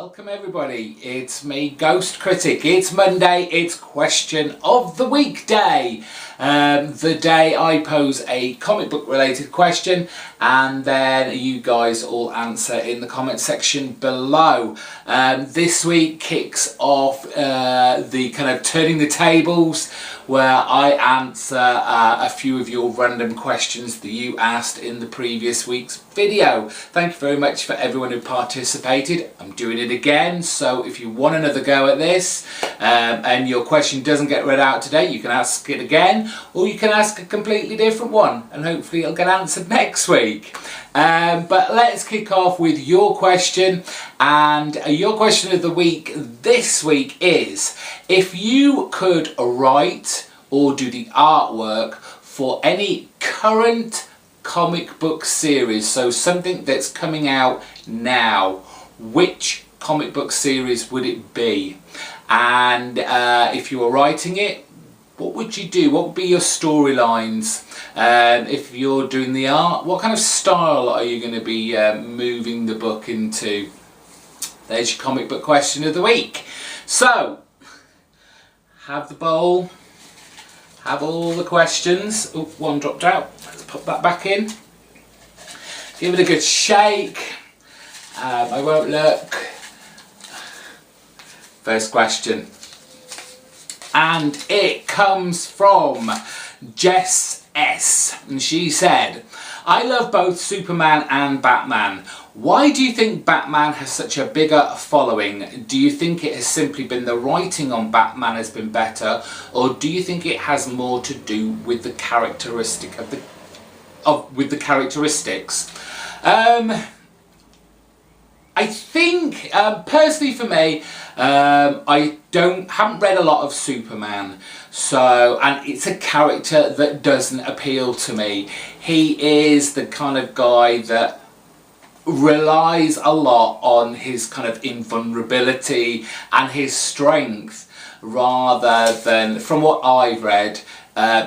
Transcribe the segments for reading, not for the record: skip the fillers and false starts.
Welcome everybody, it's me, GhostCritic. It's Monday, it's question of the week day. The day I pose a comic book related question and then you guys all answer in the comment section below. This week kicks off the kind of turning the tables, where I answer a few of your random questions that you asked in the previous week's video. Thank you very much for everyone who participated. I'm doing it again, so if you want another go at this and your question doesn't get read out today, you can ask it again, or you can ask a completely different one and hopefully it'll get answered next week. But let's kick off with your question, and your question of the week this week is: if you could write or do the artwork for any current comic book series, so something that's coming out now, which comic book series would it be? And if you were writing it, what would you do? What would be your storylines? If you're doing the art, what kind of style are you going to be moving the book into? There's your comic book question of the week. So, have the bowl, have all the questions. Oh, one dropped out. Let's put that back in. Give it a good shake. I won't look. First question. And it comes from Jess S. And she said, I love both Superman and Batman. Why do you think Batman has such a bigger following? Do you think it has simply been the writing on Batman has been better, or do you think it has more to do with the characteristic with the characteristics? I think personally for me, I haven't read a lot of Superman, and it's a character that doesn't appeal to me. He is the kind of guy that relies a lot on his kind of invulnerability and his strength, rather than, from what I've read,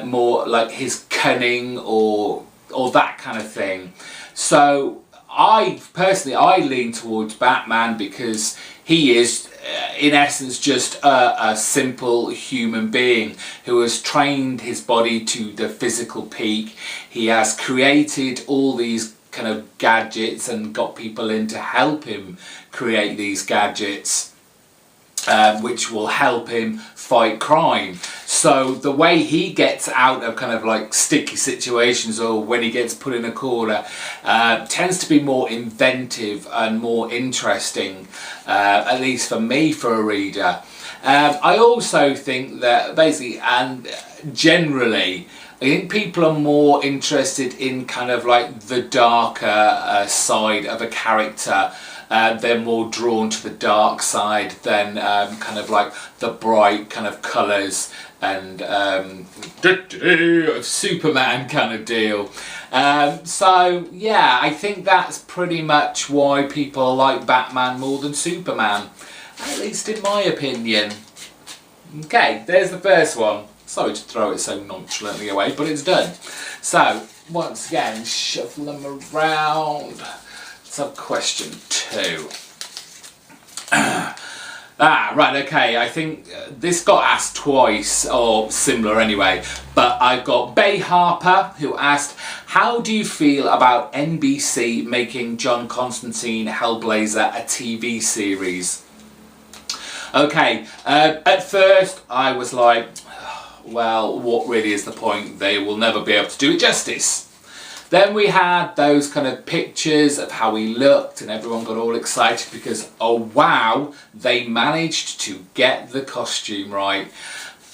more like his cunning or that kind of thing. So I lean towards Batman because he is in essence just a simple human being who has trained his body to the physical peak. He has created all these kind of gadgets and got people in to help him create these gadgets, which will help him fight crime. So the way he gets out of kind of like sticky situations, or when he gets put in a corner, tends to be more inventive and more interesting, at least for me, for a reader. I also think that basically and generally, I think people are more interested in kind of like the darker side of a character. They're more drawn to the dark side than kind of like the bright kind of colours and of Superman kind of deal. So yeah, I think that's pretty much why people like Batman more than Superman, at least in my opinion. Okay, there's the first one. Sorry to throw it so nonchalantly away, but it's done. So, once again, shuffle them around. Let's have question 2. Right, okay, I think this got asked twice, or similar anyway, but I've got Bay Harper, who asked, how do you feel about NBC making John Constantine Hellblazer a TV series? Okay, at first I was like, well, what really is the point? They will never be able to do it justice. Then we had those kind of pictures of how he looked and everyone got all excited because, oh wow, they managed to get the costume right.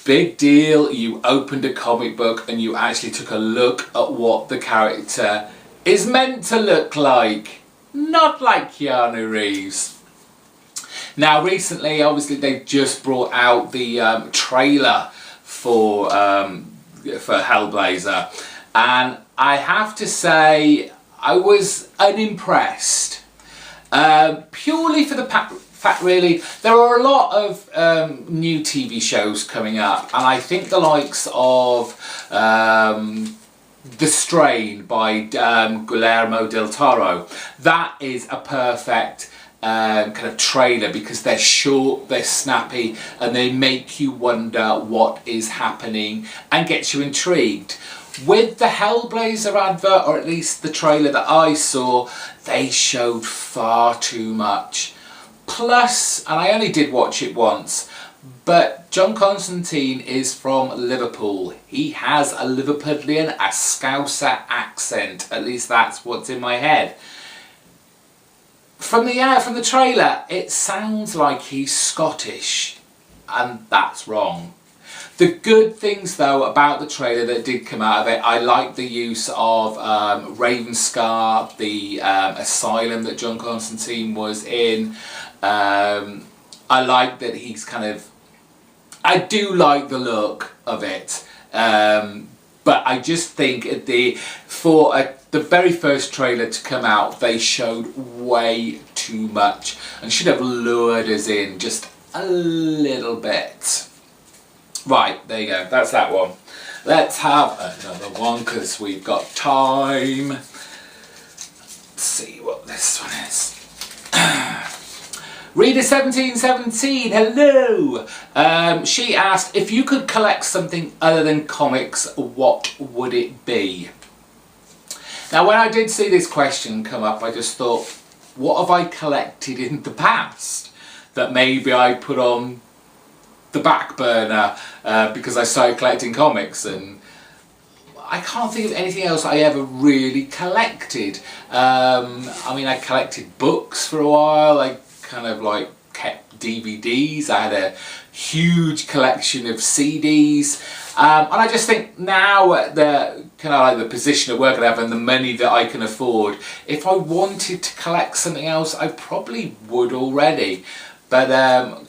Big deal, you opened a comic book and you actually took a look at what the character is meant to look like. Not like Keanu Reeves. Now recently, obviously, they've just brought out the trailer for Hellblazer, and I have to say I was unimpressed, purely for the fact really there are a lot of new TV shows coming up, and I think the likes of The Strain by Guillermo del Toro, that is a perfect kind of trailer, because they're short, they're snappy, and they make you wonder what is happening and gets you intrigued. With the Hellblazer advert, or at least the trailer that I saw, they showed far too much. Plus, and I only did watch it once, but John Constantine is from Liverpool. He has a Liverpudlian, a Scouser accent. At least that's what's in my head. From the trailer, it sounds like he's Scottish, and that's wrong. The good things though about the trailer that did come out of it, I like the use of Ravenscar, the asylum that John Constantine was in. I like that he's kind of, I do like the look of it, but I just think the very first trailer to come out, they showed way too much and should have lured us in just a little bit. Right, there you go, that's that one. Let's have another one because we've got time. Let's see what this one is. Reader 1717, hello! She asked, if you could collect something other than comics, what would it be? Now when I did see this question come up, I just thought, what have I collected in the past that maybe I put on the back burner because I started collecting comics, and I can't think of anything else I ever really collected. I mean, I collected books for a while, I kind of like kept DVDs, I had a huge collection of CDs, and I just think now at the kind of like the position of work I have and the money that I can afford, if I wanted to collect something else I probably would already. But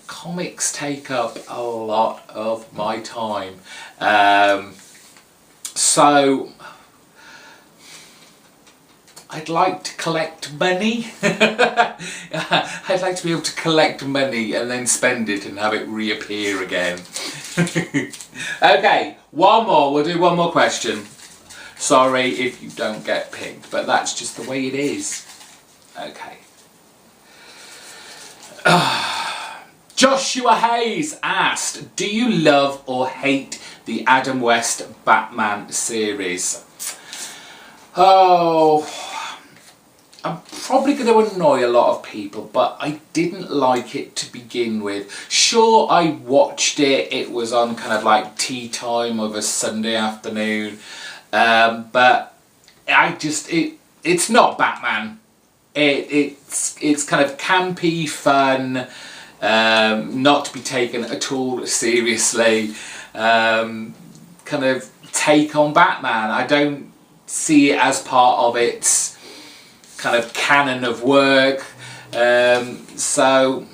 comics take up a lot of my time. So I'd like to collect money. I'd like to be able to collect money and then spend it and have it reappear again. Okay, one more. We'll do one more question. Sorry if you don't get picked, but that's just the way it is. Okay. Joshua Hayes asked, do you love or hate the Adam West Batman series? Oh, I'm probably going to annoy a lot of people, but I didn't like it to begin with. Sure, I watched it, it was on kind of like tea time of a Sunday afternoon, but it's not Batman. It's kind of campy fun, not to be taken at all seriously, kind of take on Batman. I don't see it as part of its kind of canon of work, so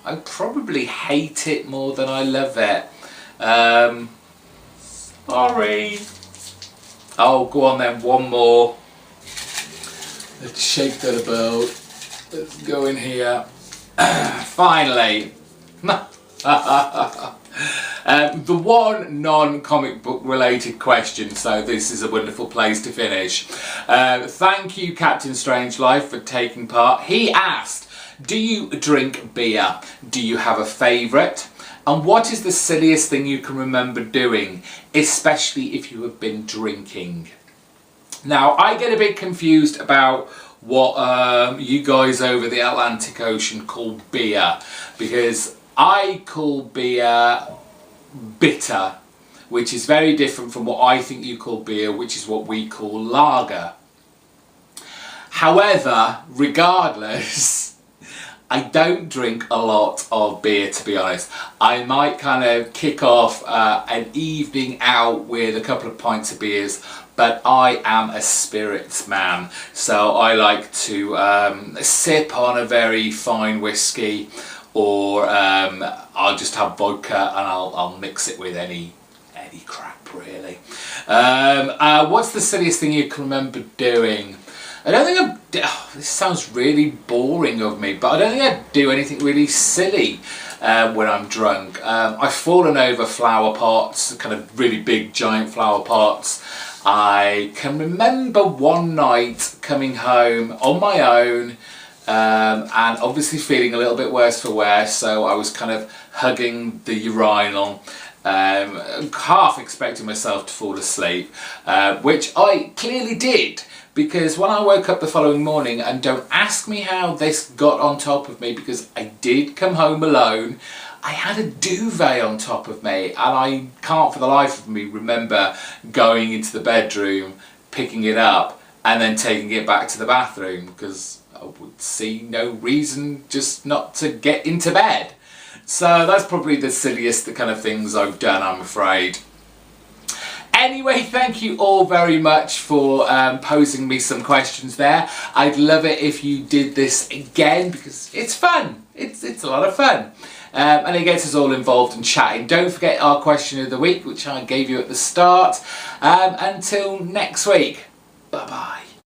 I probably hate it more than I love it. Sorry. Oh, go on then, one more. Let's shake that about. Let's go in here. Finally. The one non-comic book related question, so this is a wonderful place to finish. Thank you, Captain Strangelife, for taking part. He asked, do you drink beer? Do you have a favourite? And what is the silliest thing you can remember doing, especially if you have been drinking? Now, I get a bit confused about what you guys over the Atlantic Ocean call beer, because I call beer bitter, which is very different from what I think you call beer, which is what we call lager. However, regardless, I don't drink a lot of beer, to be honest. I might kind of kick off an evening out with a couple of pints of beers, but I am a spirits man, so I like to sip on a very fine whiskey, or I'll just have vodka and I'll mix it with any crap, really. What's the silliest thing you can remember doing? I don't think this sounds really boring of me, but I don't think I do anything really silly when I'm drunk. I've fallen over flower pots, kind of really big giant flower pots. I can remember one night coming home on my own, and obviously feeling a little bit worse for wear, so I was kind of hugging the urinal, half expecting myself to fall asleep, which I clearly did, because when I woke up the following morning, and don't ask me how this got on top of me, because I did come home alone, I had a duvet on top of me, and I can't for the life of me remember going into the bedroom, picking it up, and then taking it back to the bathroom, because I would see no reason just not to get into bed. So that's probably the silliest kind of things I've done, I'm afraid. Anyway, thank you all very much for posing me some questions there. I'd love it if you did this again, because it's fun. It's a lot of fun. And it gets us all involved and chatting. Don't forget our question of the week, which I gave you at the start. Until next week, bye-bye.